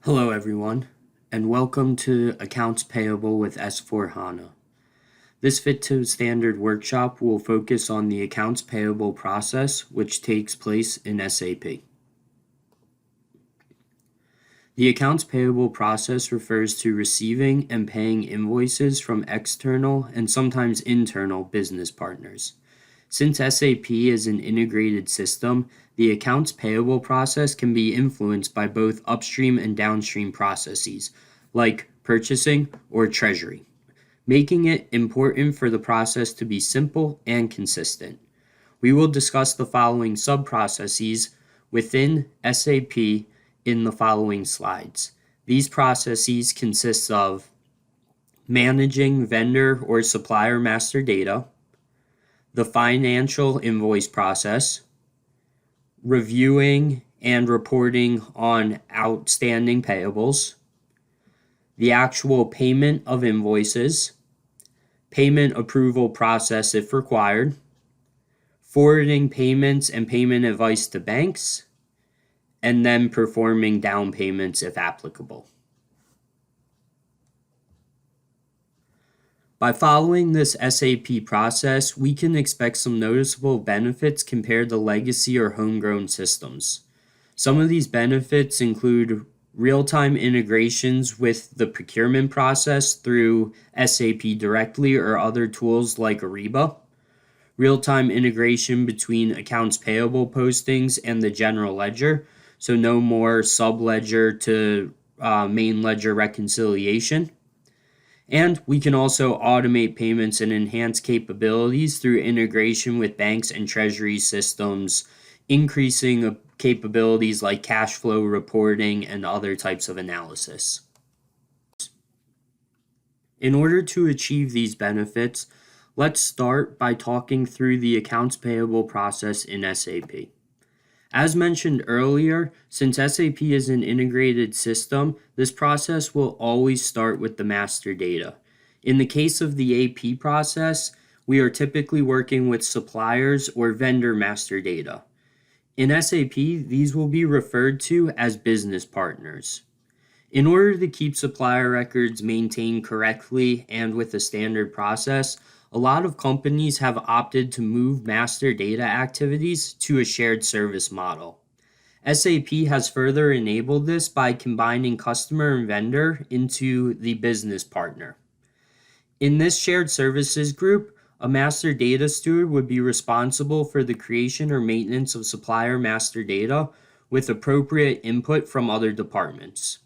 Hello everyone, and welcome to Accounts Payable with S/4HANA. This Fit to Standard workshop will focus on the accounts payable process which takes place in SAP. The accounts payable process refers to receiving and paying invoices from external and sometimes internal business partners. Since SAP is an integrated system, the accounts payable process can be influenced by both upstream and downstream processes, like purchasing or treasury, making it important for the process to be simple and consistent. We will discuss the following sub-processes within SAP in the following slides. These processes consist of managing vendor or supplier master data, the financial invoice process, reviewing and reporting on outstanding payables, the actual payment of invoices, payment approval process if required, forwarding payments and payment advice to banks, and then performing down payments if applicable. By following this SAP process, we can expect some noticeable benefits compared to legacy or homegrown systems. Some of these benefits include real-time integrations with the procurement process through SAP directly or other tools like Ariba, real-time integration between accounts payable postings and the general ledger, so no more sub-ledger to main ledger reconciliation. And we can also automate payments and enhance capabilities through integration with banks and treasury systems, increasing capabilities like cash flow reporting and other types of analysis. In order to achieve these benefits, let's start by talking through the accounts payable process in SAP. As mentioned earlier, since SAP is an integrated system, this process will always start with the master data. In the case of the AP process, we are typically working with suppliers or vendor master data. In SAP, these will be referred to as business partners. In order to keep supplier records maintained correctly and with a standard process, a lot of companies have opted to move master data activities to a shared service model. SAP has further enabled this by combining customer and vendor into the business partner. In this shared services group, a master data steward would be responsible for the creation or maintenance of supplier master data with appropriate input from other departments.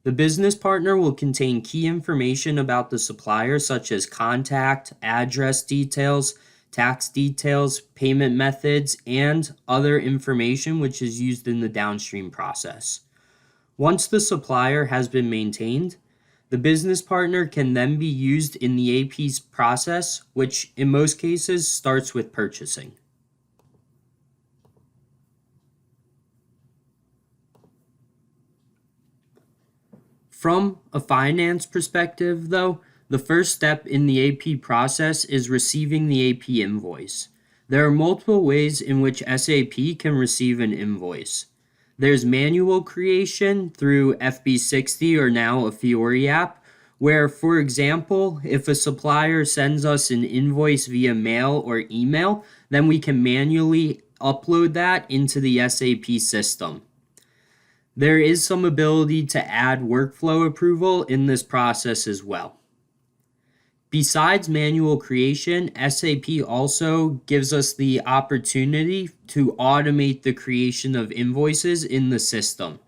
The business partner will contain key information about the supplier such as contact, address details, tax details, payment methods, and other information which is used in the downstream process. Once the supplier has been maintained, the business partner can then be used in the AP's process, which in most cases starts with purchasing. From a finance perspective, though, the first step in the AP process is receiving the AP invoice. There are multiple ways in which SAP can receive an invoice. There's manual creation through FB60 or now a Fiori app, where, for example, if a supplier sends us an invoice via mail or email, then we can manually upload that into the SAP system. There is some ability to add workflow approval in this process as well. Besides manual creation, SAP also gives us the opportunity to automate the creation of invoices in the system.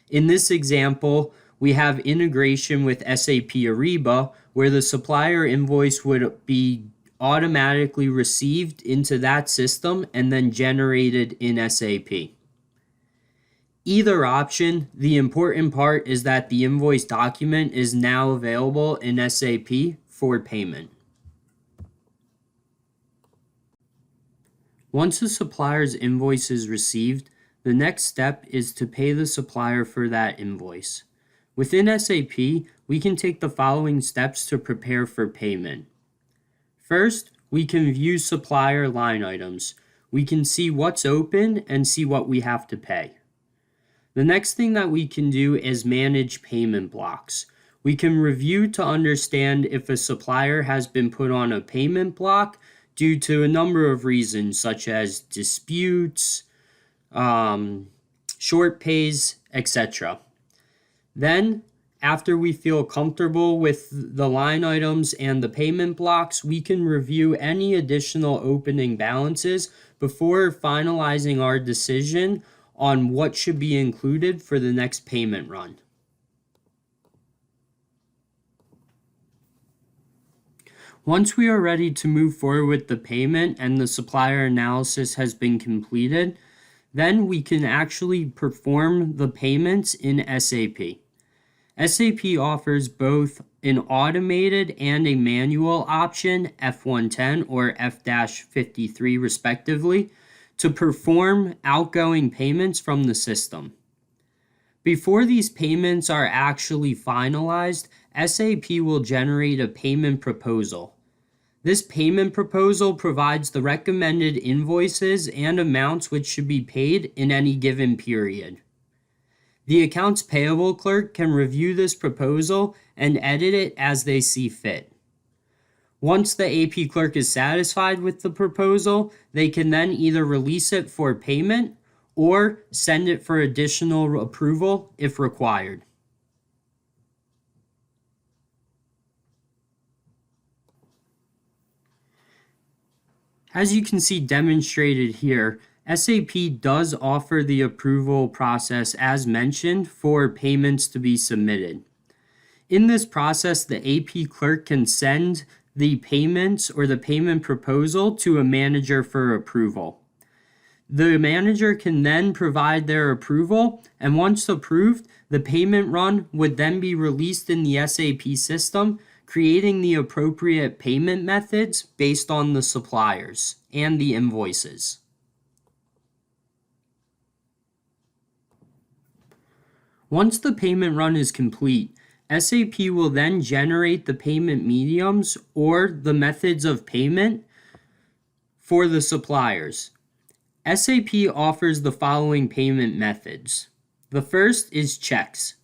In this example, we have integration with SAP Ariba, where the supplier invoice would be automatically received into that system and then generated in SAP. Either option, the important part is that the invoice document is now available in SAP for payment. Once the supplier's invoice is received, the next step is to pay the supplier for that invoice. Within SAP, we can take the following steps to prepare for payment. First, we can view supplier line items. We can see what's open and see what we have to pay. The next thing that we can do is manage payment blocks. We can review to understand if a supplier has been put on a payment block due to a number of reasons, such as disputes, short pays, etc. Then, after we feel comfortable with the line items and the payment blocks, we can review any additional opening balances before finalizing our decision on what should be included for the next payment run. Once we are ready to move forward with the payment and the supplier analysis has been completed, then we can actually perform the payments in SAP. SAP offers both an automated and a manual option, F110 or F-53 respectively, to perform outgoing payments from the system. Before these payments are actually finalized, SAP will generate a payment proposal. This payment proposal provides the recommended invoices and amounts which should be paid in any given period. The accounts payable clerk can review this proposal and edit it as they see fit. Once the AP clerk is satisfied with the proposal, they can then either release it for payment or send it for additional approval if required. As you can see demonstrated here, SAP does offer the approval process as mentioned for payments to be submitted. In this process, the AP clerk can send the payments or the payment proposal to a manager for approval. The manager can then provide their approval, and once approved, the payment run would then be released in the SAP system, creating the appropriate payment methods based on the suppliers and the invoices. Once the payment run is complete, SAP will then generate the payment mediums or the methods of payment for the suppliers. SAP offers the following payment methods. The first is checks.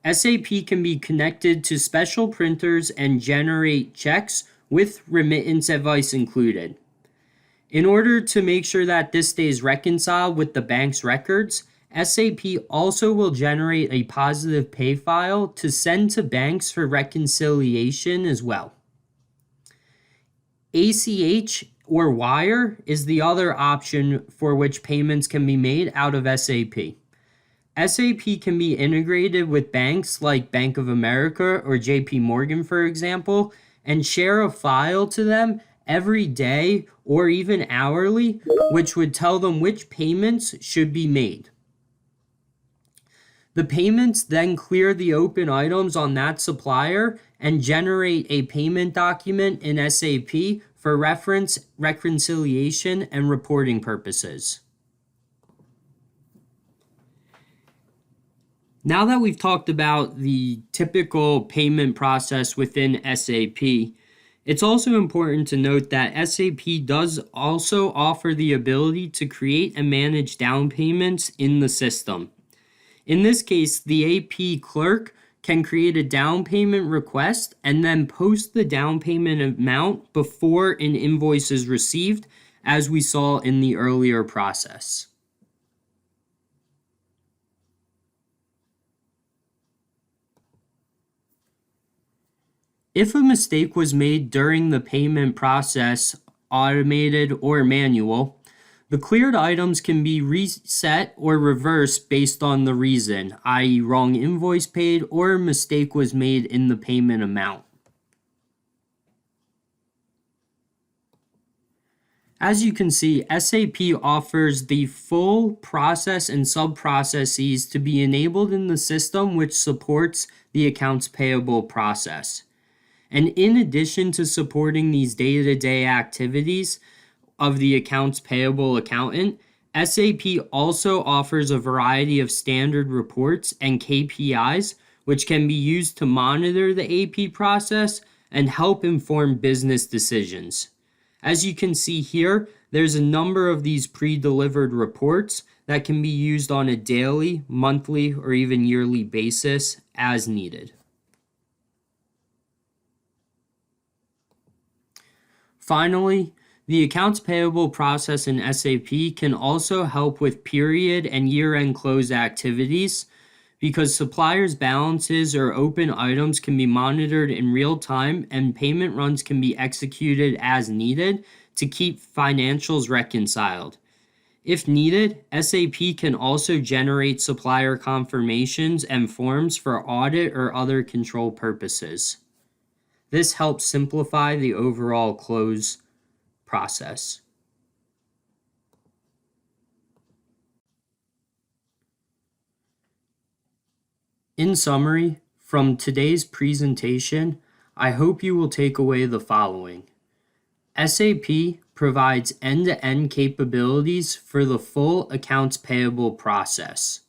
SAP can be connected to special printers and generate checks with remittance advice included. In order to make sure that this stays reconciled with the bank's records, SAP also will generate a positive pay file to send to banks for reconciliation as well. ACH or wire is the other option for which payments can be made out of SAP. SAP can be integrated with banks like Bank of America or JP Morgan, for example, and share a file to them every day or even hourly, which would tell them which payments should be made. The payments then clear the open items on that supplier and generate a payment document in SAP for reference, reconciliation, and reporting purposes. Now that we've talked about the typical payment process within SAP, it's also important to note that SAP does also offer the ability to create and manage down payments in the system. In this case, the AP clerk can create a down payment request and then post the down payment amount before an invoice is received, as we saw in the earlier process. If a mistake was made during the payment process, automated or manual, the cleared items can be reset or reversed based on the reason, i.e. wrong invoice paid or a mistake was made in the payment amount. As you can see, SAP offers the full process and sub-processes to be enabled in the system which supports the accounts payable process. And in addition to supporting these day-to-day activities of the accounts payable accountant, SAP also offers a variety of standard reports and KPIs which can be used to monitor the AP process and help inform business decisions. As you can see here, there's a number of these pre-delivered reports that can be used on a daily, monthly, or even yearly basis as needed. Finally, the accounts payable process in SAP can also help with period and year-end close activities because suppliers' balances or open items can be monitored in real time and payment runs can be executed as needed to keep financials reconciled. If needed, SAP can also generate supplier confirmations and forms for audit or other control purposes. This helps simplify the overall close process. In summary, from today's presentation, I hope you will take away the following. SAP provides end-to-end capabilities for the full accounts payable process.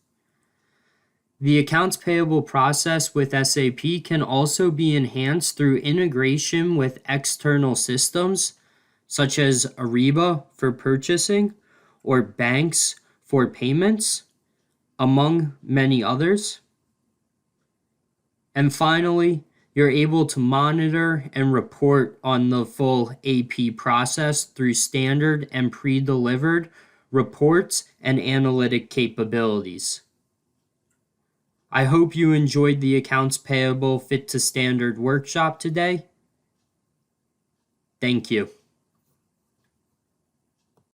The accounts payable process with SAP can also be enhanced through integration with external systems, such as Ariba for purchasing or banks for payments, among many others. And finally, you're able to monitor and report on the full AP process through standard and pre-delivered reports and analytic capabilities. I hope you enjoyed the Accounts Payable Fit to Standard workshop today. Thank you.